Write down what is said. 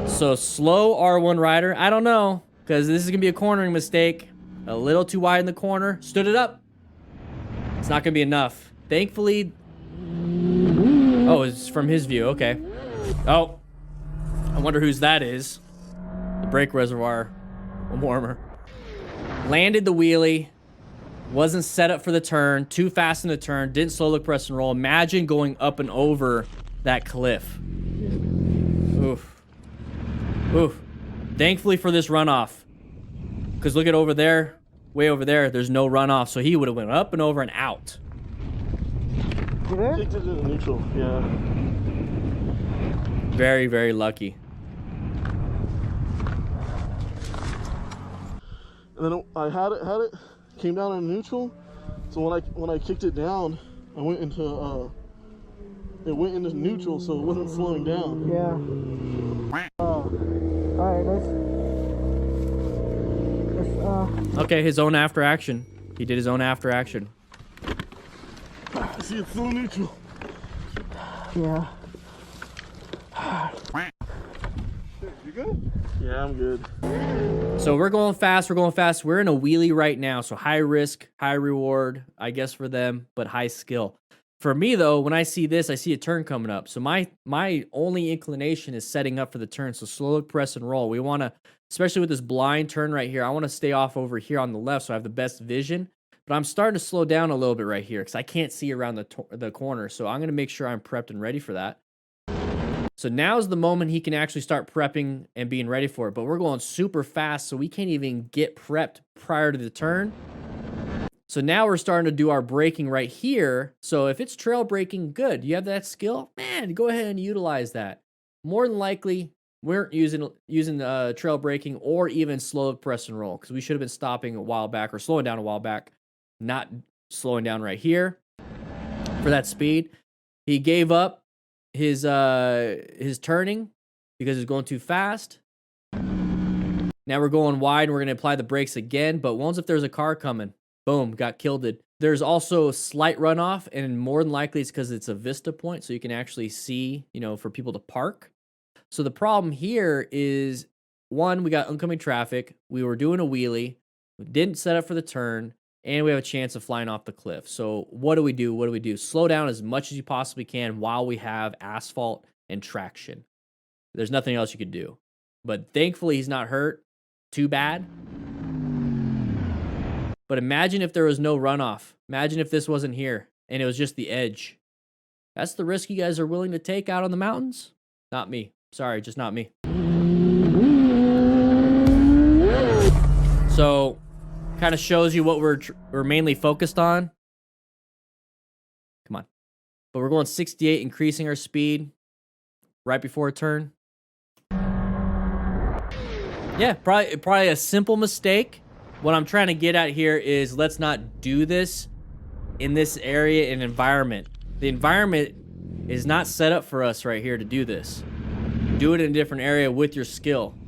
So slow R1 rider. I don't know, because this is going to be a cornering mistake. A little too wide in the corner. Stood it up. It's not going to be enough. Thankfully... Oh, it's from his view. Okay. Oh. I wonder whose that is. The brake reservoir warmer. Landed the wheelie. Wasn't set up for the turn. Too fast in the turn. Didn't slow look, press, and roll. Imagine going up and over that cliff. Oof. Oof. Thankfully for this runoff. Because look at over there. Way over there. There's no runoff. So he would have went up and over and out. You there? Kicked it into neutral. Yeah. Very, very lucky. And then I had it, came down in neutral. So when I kicked it down, I went into it went into neutral, so it wasn't slowing down. Yeah. All right, let's Okay, his own after action. He did his own after action. I see it's still neutral. Yeah. You good? Yeah, I'm good. So we're going fast. We're going fast. We're in a wheelie right now. So high risk, high reward, I guess for them, but high skill. For me though, when I see this, I see a turn coming up. So my only inclination is setting up for the turn. So slow look, press, and roll. We want to, especially with this blind turn right here, I want to stay off over here on the left so I have the best vision. But I'm starting to slow down a little bit right here because I can't see around the corner. So I'm going to make sure I'm prepped and ready for that. So now's the moment he can actually start prepping and being ready for it. But we're going super fast, so we can't even get prepped prior to the turn. So now we're starting to do our braking right here. So if it's trail braking, good. You have that skill? Man, go ahead and utilize that. More than likely, we weren't using trail braking or even slow press and roll because we should have been stopping a while back or slowing down a while back, not slowing down right here for that speed. He gave up his turning because he's going too fast. Now we're going wide and we're going to apply the brakes again, but once if there's a car coming, boom, got killed. There's also a slight runoff, and more than likely it's because it's a vista point, so you can actually see, you know, for people to park. So the problem here is, one, we got oncoming traffic, we were doing a wheelie, we didn't set up for the turn, and we have a chance of flying off the cliff. So what do we do? What do we do? Slow down as much as you possibly can while we have asphalt and traction. There's nothing else you could do. But thankfully, he's not hurt too bad. But imagine if there was no runoff. Imagine if this wasn't here and it was just the edge. That's the risk you guys are willing to take out on the mountains? Not me. Sorry, just not me. So, kind of shows you what we're mainly focused on. Come on. But we're going 68, increasing our speed right before a turn. Yeah, probably a simple mistake. What I'm trying to get at here is let's not do this in this area and environment. The environment is not set up for us right here to do this. Do it in a different area with your skill.